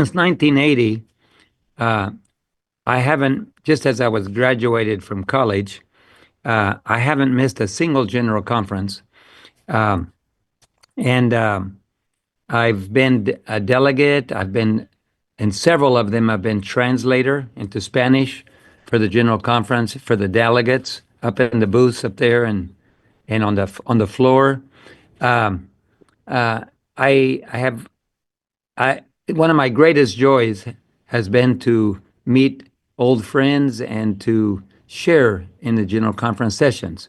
Since 1980, uh, I haven't, just as I was graduated from college, I haven't missed a single general conference. Um, and I've been a delegate. I've been in several of them. I've been translator into Spanish for the general conference for the delegates up in the booths up there and on the floor. Um, uh, I have I one of my greatest joys has been to meet old friends and to share in the general conference sessions.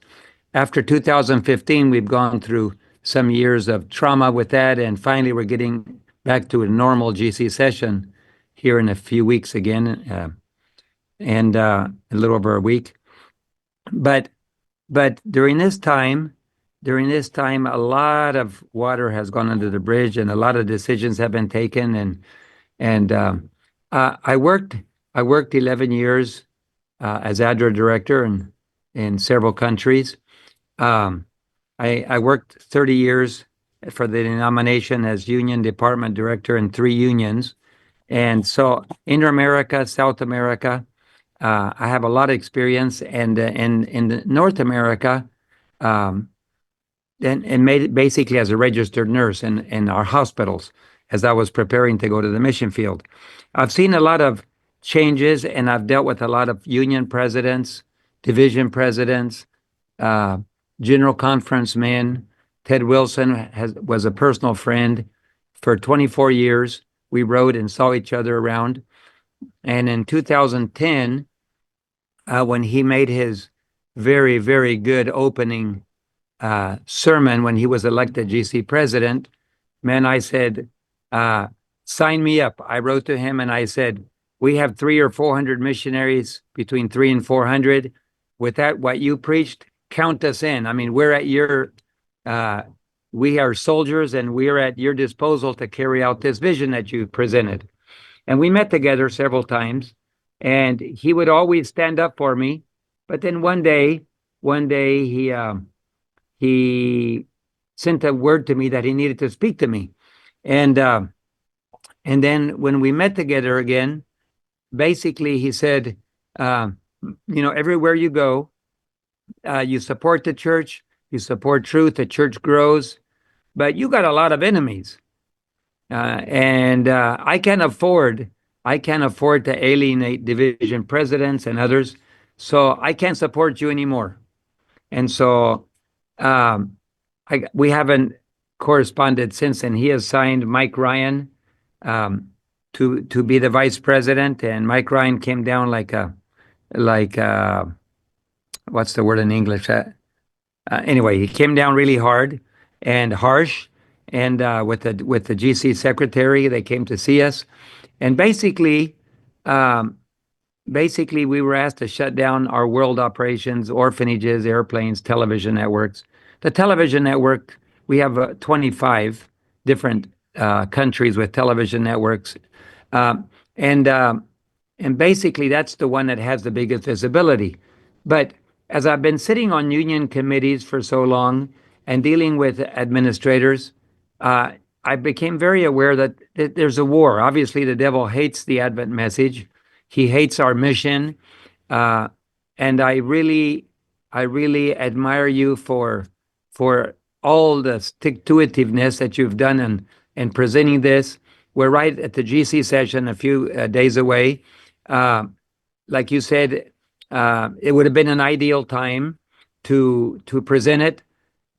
After 2015, we've gone through some years of trauma with that, and finally we're getting back to a normal GC session here in a few weeks again, and a little over a week. But but during this time, a lot of water has gone under the bridge, and a lot of decisions have been taken, and I worked 11 years as ADRA director in several countries. Um, I worked 30 years for the denomination as union department director in three unions. And so Inter America, South America, I have a lot of experience. And in North America, um, and made it basically as a registered nurse in our hospitals as I was preparing to go to the mission field. I've seen a lot of changes, and I've dealt with a lot of union presidents, division presidents, uh, general conference men. Ted Wilson was a personal friend for 24 years. We rode and saw each other around. And in 2010, when he made his very, very good opening sermon when he was elected GC president, man, I said, uh, sign me up. I wrote to him and I said, we have 300 or 400 missionaries, between 300 and 400. With that, what you preached, count us in. I mean, uh, we are soldiers and we are at your disposal to carry out this vision that you presented. And we met together several times, and he would always stand up for me. But then one day he sent a word to me that he needed to speak to me. And and then when we met together again, basically he said, uh, everywhere you go, you support the church, you support truth, the church grows, but you got a lot of enemies, and I can't afford to alienate division presidents and others, so I can't support you anymore. And so um, we haven't corresponded since, and he has signed Mike Ryan um, to be the vice president. And Mike Ryan came down like what's the word in English? Anyway, he came down really hard and harsh, and with the GC secretary, they came to see us, and um, basically we were asked to shut down our world operations, orphanages, airplanes, television networks. The television network, we have 25 different countries with television networks. Um, and and basically that's the one that has the biggest visibility. But as I've been sitting on union committees for so long and dealing with administrators, uh, I became very aware that there's a war. Obviously, the devil hates the Advent message. He hates our mission, uh, and I really admire you for all the stick-to-itiveness that you've done in presenting this. We're right at the GC session, a few days away. Uh, like you said, it would have been an ideal time to present it,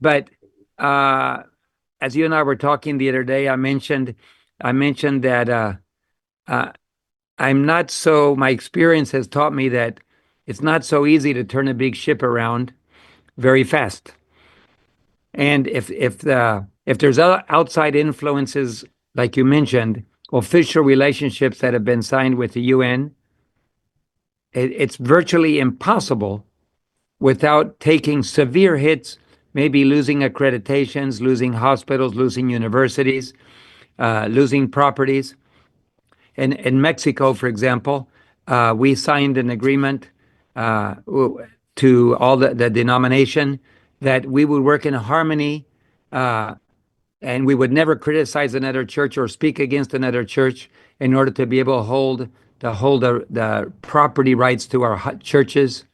but uh, as you and I were talking the other day, I mentioned that uh, I'm not so. My experience has taught me that it's not so easy to turn a big ship around very fast. And if there's outside influences, like you mentioned, official relationships that have been signed with the UN, it's virtually impossible without taking severe hits, maybe losing accreditations, losing hospitals, losing universities, losing properties. In Mexico, for example, we signed an agreement uh, to all the denomination that we would work in harmony, uh, and we would never criticize another church or speak against another church in order to be able to hold the property rights to our churches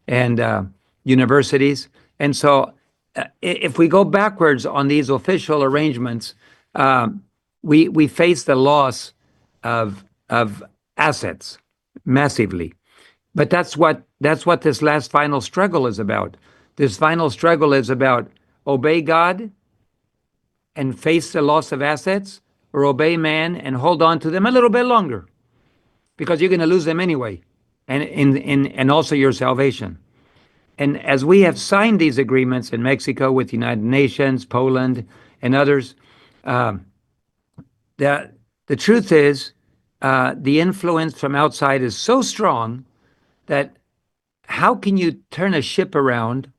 and universities. And so, if we go backwards on these official arrangements, we face the loss of assets massively. But that's what this last final struggle is about. This final struggle is about obey God and face the loss of assets, or obey man and hold on to them a little bit longer, because you're going to lose them anyway, and also your salvation. And as we have signed these agreements in Mexico with the United Nations, Poland, and others, um, the truth is, the influence from outside is so strong that how can you turn a ship around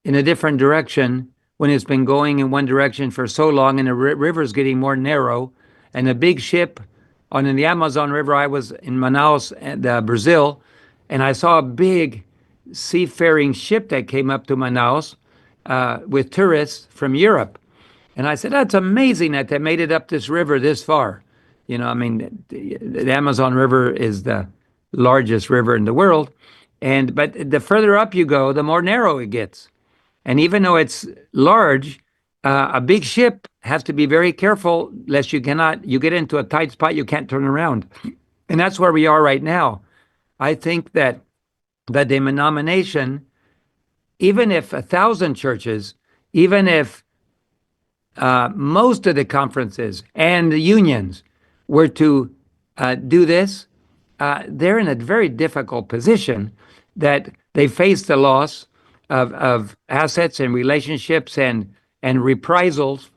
in a different direction when it's been going in one direction for so long, and the river is getting more narrow, and a big ship on in the Amazon River. I was in Manaus, Brazil, and I saw a big seafaring ship that came up to Manaus with tourists from Europe. And I said, that's amazing that they made it up this river this far. I mean, the Amazon River is the largest river in the world. But the further up you go, the more narrow it gets. And even though it's large, a big ship has to be very careful lest you get into a tight spot, you can't turn around. And that's where we are right now. I think that the denomination, even if 1,000 churches, even if most of the conferences and the unions were to do this, they're in a very difficult position, that they face the loss of assets and relationships and reprisals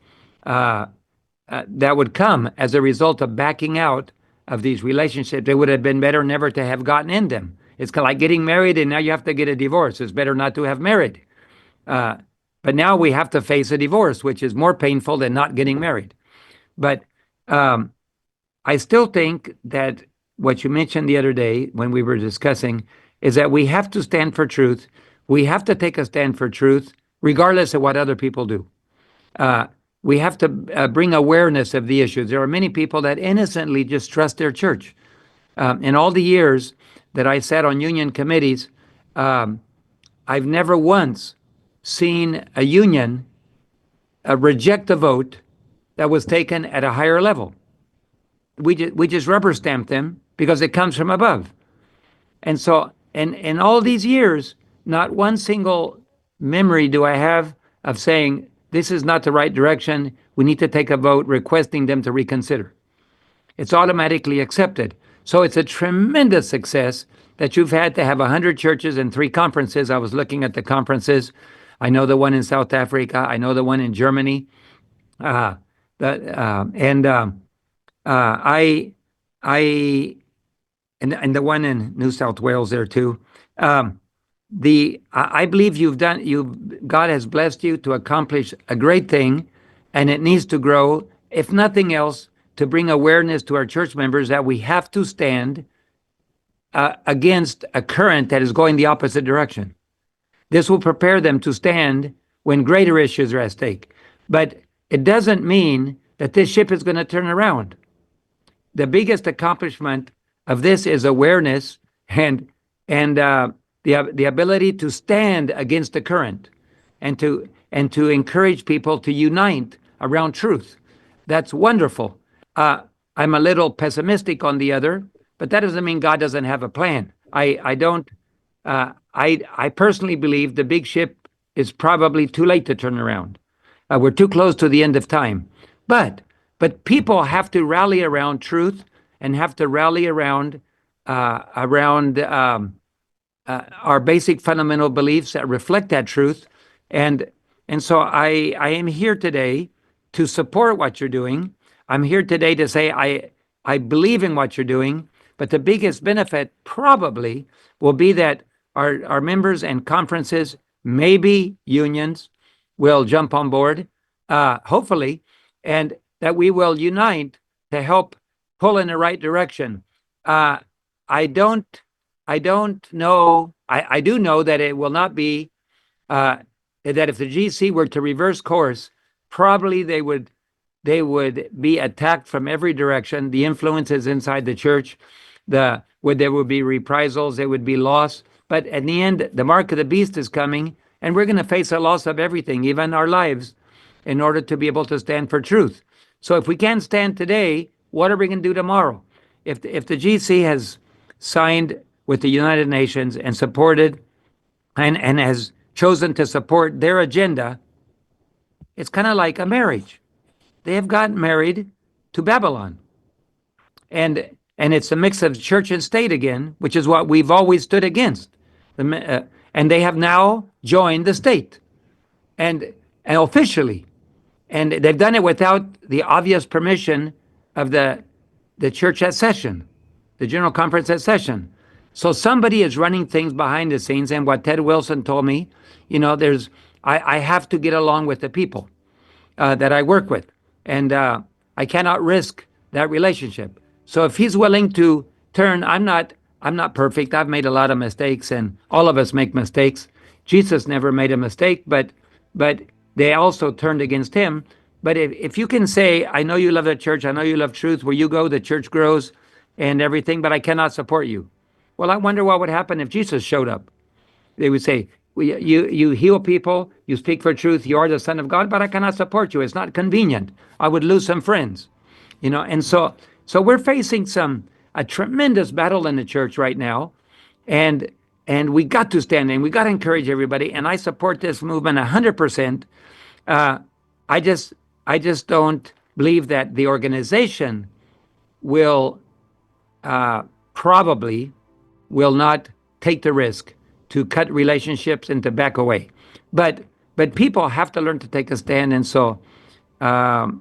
that would come as a result of backing out of these relationships. It would have been better never to have gotten in them. It's kind of like getting married and now you have to get a divorce. It's better not to have married. But now we have to face a divorce, which is more painful than not getting married. But I still think that what you mentioned the other day when we were discussing is that we have to stand for truth. We have to take a stand for truth, regardless of what other people do. We have to bring awareness of the issues. There are many people that innocently just trust their church. In all the years that I sat on union committees, I've never once seen a union reject a vote that was taken at a higher level. We just rubber stamp them because it comes from above. And so, in all these years, not one single memory do I have of saying, this is not the right direction, we need to take a vote requesting them to reconsider. It's automatically accepted. So it's a tremendous success that you've had to have 100 churches and 3 conferences. I was looking at the conferences. I know the one in South Africa. I know the one in Germany. I and the one in New South Wales there too. I believe God has blessed you to accomplish a great thing, and it needs to grow, if nothing else, to bring awareness to our church members that we have to stand against a current that is going the opposite direction. This will prepare them to stand when greater issues are at stake. But it doesn't mean that this ship is going to turn around. The biggest accomplishment of this is awareness and the ability to stand against the current, and to encourage people to unite around truth. That's wonderful. I'm a little pessimistic on the other, but that doesn't mean God doesn't have a plan. I don't. I personally believe the big ship is probably too late to turn around. We're too close to the end of time. But people have to rally around truth, and have to rally around our basic fundamental beliefs that reflect that truth. And so I am here today to support what you're doing. I'm here today to say I believe in what you're doing, but the biggest benefit probably will be that our members and conferences, maybe unions, will jump on board, hopefully, and that we will unite to help pull in the right direction. I don't know. I do know that it will not be, that if the GC were to reverse course, probably they would be attacked from every direction. The influences inside the church, there would be reprisals, there would be loss. But at the end, the mark of the beast is coming, and we're going to face a loss of everything, even our lives, in order to be able to stand for truth. So if we can't stand today, what are we going to do tomorrow? If the GC has signed with the United Nations and supported and has chosen to support their agenda, it's kind of like a marriage. They have gotten married to Babylon. And it's a mix of church and state again, which is what we've always stood against. And they have now joined the state, and officially, and they've done it without the obvious permission of the church at session, the General Conference at session. So somebody is running things behind the scenes. And what Ted Wilson told me, I have to get along with the people that I work with, and I cannot risk that relationship. So if he's willing to turn, I'm not perfect. I've made a lot of mistakes, and all of us make mistakes. Jesus never made a mistake, but they also turned against him. But if you can say, I know you love the church, I know you love truth, where you go, the church grows and everything, but I cannot support you. Well, I wonder what would happen if Jesus showed up. They would say, you heal people, you speak for truth, you are the Son of God, but I cannot support you. It's not convenient. I would lose some friends. And so we're facing a tremendous battle in the church right now, and we got to stand in. We got to encourage everybody, and I support this movement 100%. I just don't believe that the organization will probably will not take the risk to cut relationships and to back away. But people have to learn to take a stand, and so I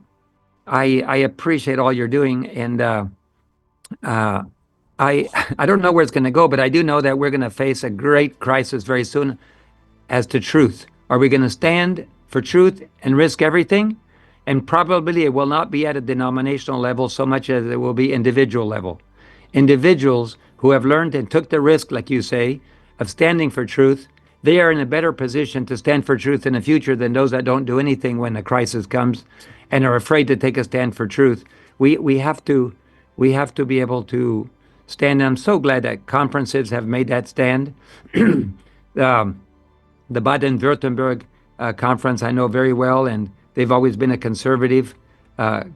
appreciate all you're doing, and I don't know where it's going to go, but I do know that we're going to face a great crisis very soon as to truth. Are we going to stand for truth and risk everything? And probably it will not be at a denominational level so much as it will be individual level. Individuals who have learned and took the risk, like you say, of standing for truth, they are in a better position to stand for truth in the future than those that don't do anything when the crisis comes and are afraid to take a stand for truth. We have to be able to stand. I'm so glad that conferences have made that stand. The Baden-Württemberg conference I know very well, and they've always been a conservative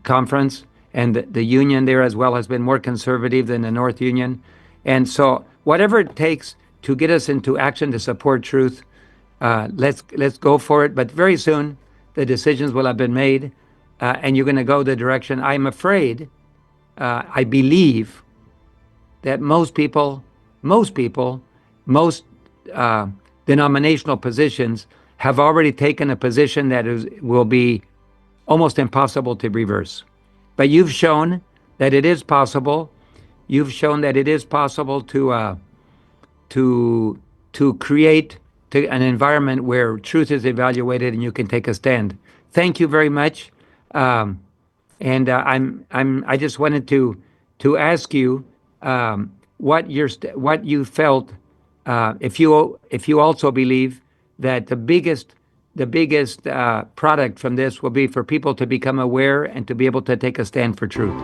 conference, and the union there as well has been more conservative than the North Union. And so whatever it takes to get us into action to support truth, let's go for it. But very soon the decisions will have been made, and you're going to go the direction. I'm afraid, I believe that most denominational positions have already taken a position that will be almost impossible to reverse. But you've shown that it is possible. You've shown that it is possible to create an environment where truth is evaluated and you can take a stand. Thank you very much. And I just wanted to ask you what you felt, if you also believe that the biggest product from this will be for people to become aware and to be able to take a stand for truth.